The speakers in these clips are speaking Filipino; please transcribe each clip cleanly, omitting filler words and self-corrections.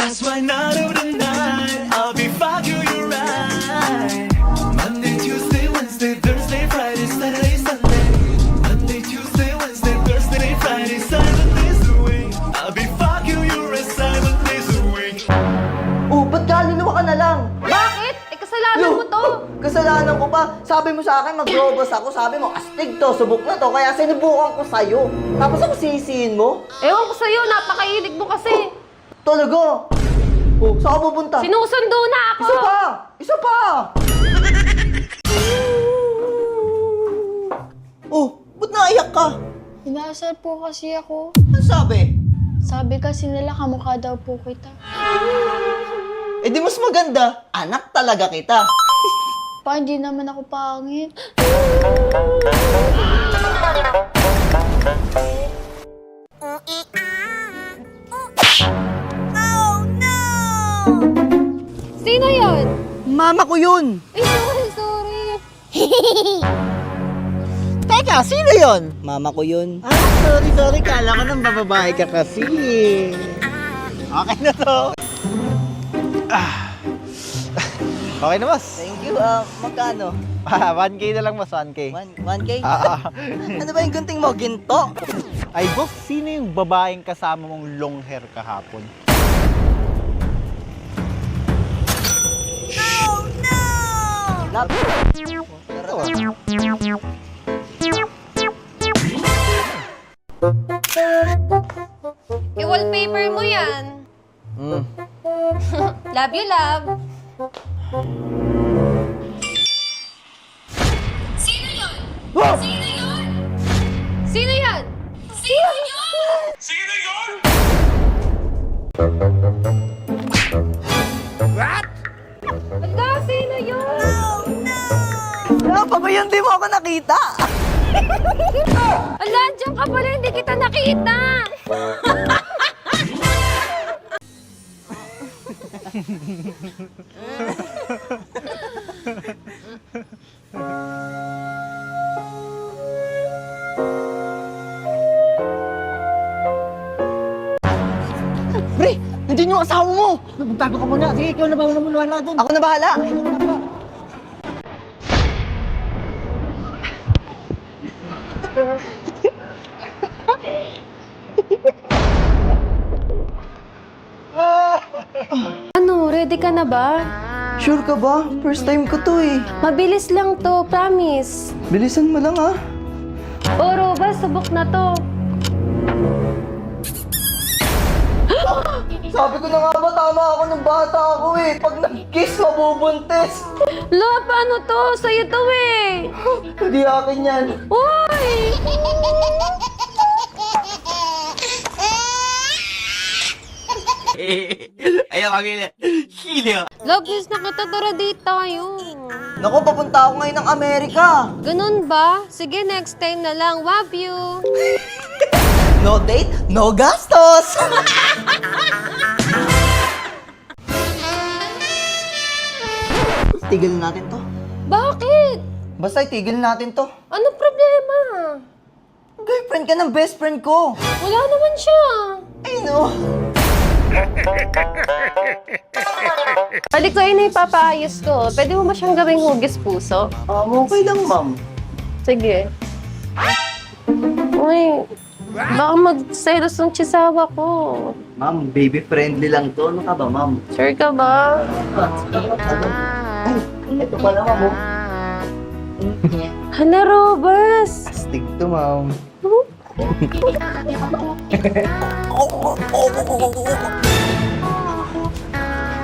That's why night of the night I'll be fucking you right. Monday, Tuesday, Wednesday, Thursday, Friday, Saturday, Sunday. Monday, Tuesday, Wednesday, Thursday, Friday, 7 days a week. I'll be fucking you right 7 days a week. Oh, ba't kaluluwa ka na lang? Bakit? Eh, kasalanan mo to. Kasalanan ko pa. Sabi mo sa akin, mag-robos ako. Sabi mo, astig to, subok na to. Kaya sinubukan ko sa'yo. Tapos ako sisihin mo? Ewan ko sa'yo, napakahilig mo kasi. Talaga? Oh, saan ka pupunta? Sinusundo na ako. Isa pa! Isa pa! Oh, ba't naiyak ka? Inasal po kasi ako. Ano sabi? Sabi kasi nila kamukha daw po kita. Eh di mas maganda, anak talaga kita. Pa, hindi naman ako pangit. Sino yun? Mama ko yun! Ay, sorry. Teka, sino yun? Mama ko yun. Ah, sorry. Kala ko nang bababae ka kasi. Okay na to. Okay na, boss. Thank you. Magkano? 1K na lang, boss. 1K. 1K? Ah. Ano ba yung gunting mo? Ginto? Ay, boss, sino yung babaeng kasama mong long hair kahapon? Lap. Ito, ah. I-wallpaper mo yan. Love you, love. Sino yun? Wow! Sino yun? Sino yun? Sino yun? Sino yun? Wala, sino yun? Lapa ko yun, di mo ako nakita. Ala, dyan ka pala, hindi kita nakita. Pre, nandiyan yung asawa mo. Magtago ka muna. Sige, ikaw na ba muna doon? Ako na bahala. Ano, ready ka na ba? Sure ka ba? First time ko to eh. Mabilis lang to, promise. Bilisan mo lang ah. Oro ba, subok na to. Sabi ko na nga ba, tama ako ng bata ako eh. Pag nag-kiss, mabubuntis. La, paano to? Sa'yo to eh. Hindi akin yan. Uy! Ayaw kami Hilya. Love, miss na kita, tara date tayo. Naku, papunta ako ngayon ng Amerika. Ganun ba? Sige, next time na lang. Love you. No date, no gastos. Tigil natin to. Bakit? Basta itigil natin to. Ano problema? Girlfriend ka ng best friend ko. Wala naman siya. Ay no. Balik ko yun na ipapaayos ko. Pwede mo ba siyang gawing hugis puso? Okay lang, ma'am. Sige. Uy, baka mag-selos ng chisawa ko. Ma'am, baby friendly lang to. Ano ka ba, ma'am? Sure ka ba? Ay, ito pala, ma'am. oh. Hala, Robas! Astig to, ma'am.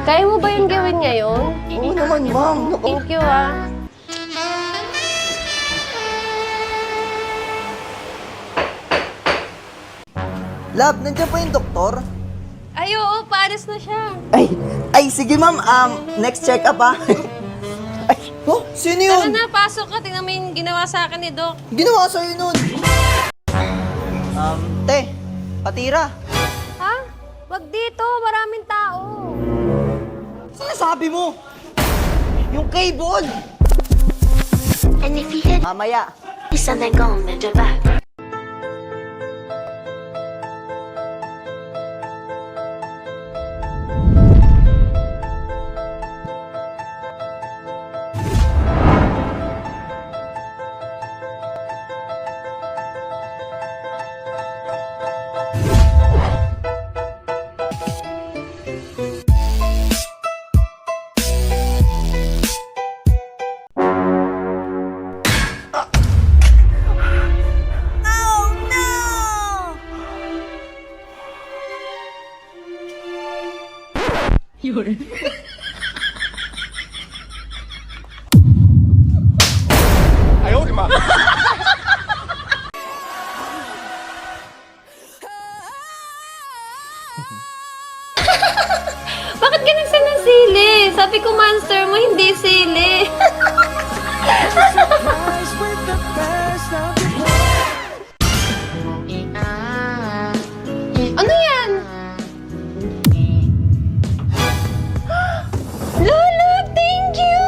Kaya mo ba yung gawin ngayon? Oo naman, ma'am. Naku. Thank you, ah. Lab, nandiyan pa yung doktor? Ay, oo, paalis na siya. Ay, sige, ma'am. Next check-up, ah. Ay, oh, sino Tara yun? na, pasok ka. Tingnan mo yung ginawa sa akin ni Doc. Ginawa sa'yo nun. Te, patira. Ha? Wag dito, maraming tao. Sinasabi mo? Yung cable. And if you hit Mamaya. isa na gong medyo back. Bakit ka nagsan ng sili? Sabi ko monster mo, hindi sili. Ano yan? Lola, thank you!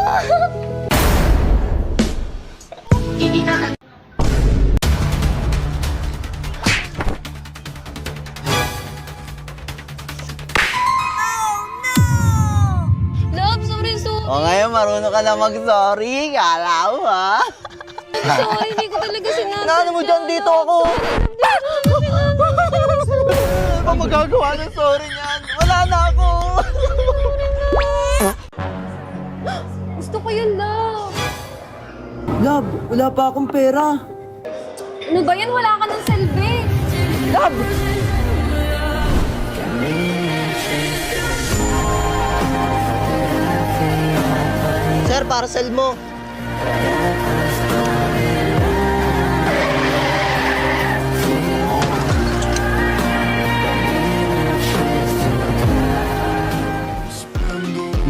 Love, sorry. O ngayon, marunong ka na mag-sorry. Kala mo, ha? Sorry, hindi ko talaga sinasadya. Ano mo dyan? Dito ako. Ano ba magagawa ng sorry niyan? Wala na ako. Gusto ko yun, love. Love, wala pa akong pera. Ano ba yan? Wala ka ng selfie. Love! Sir, parcel mo.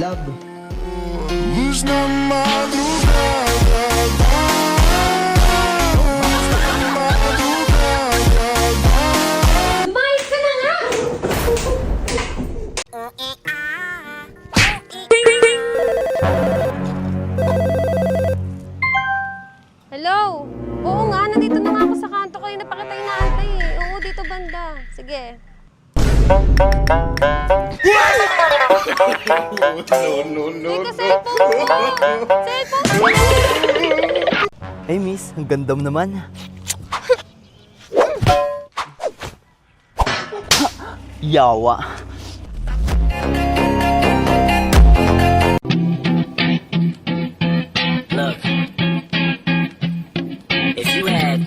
Love. Lumayas ka na nga! Hello? Oo nga, nandito na nga ako sa kanto kayo. Napakita yung naantay eh. Oo, dito banda. Sige. Teka, cellphone ko! Cellphone ko! Hey miss, ang ganda mo naman. Yawa. Look, if you had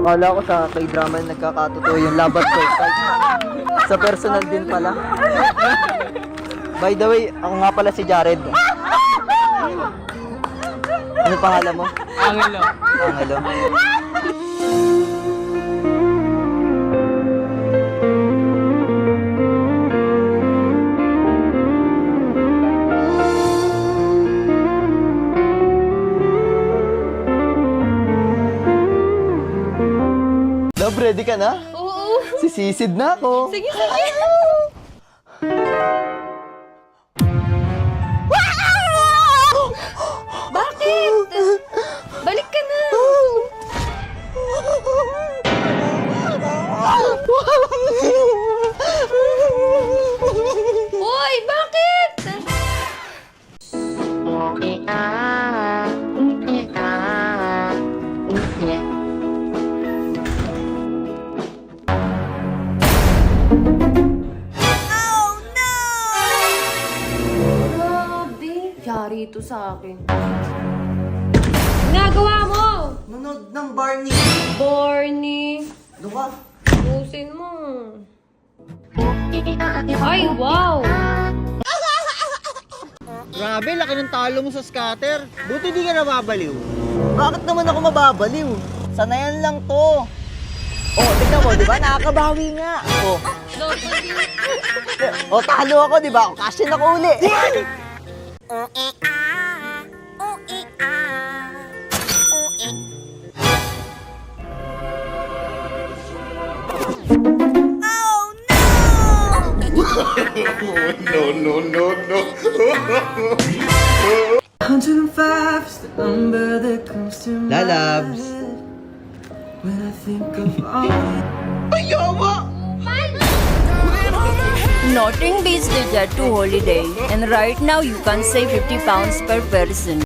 Akala ko sa K-drama na nagkakatotoo yung love at first sight. Sa personal din pala. By the way, ako nga pala si Jared. Ano pangalan mo? Angelo. Angelo. Love, ready ka na? Oo. Sisisid na ako. Sige, sige. Bakit? Balik ka na. Hoy, bakit? Grabe. Yari ito sa akin. Ginagawa mo! Nunod ng Barney. Barney. Luka. Pusin mo. Ay, wow! Grabe, laki ng talo mo sa scatter. Buti di ka nababaliw. Bakit naman ako mababaliw? Sanayan lang to. Oh, tignan mo, di ba? Nakakabawi nga. Oh, oh talo ako, di ba? Kashin ako uli. No, no, no, no. 5's the number that comes to my Lalabs. head when I think of all. Nothing beats the Jet2 holiday, and right now you can save £50 per person.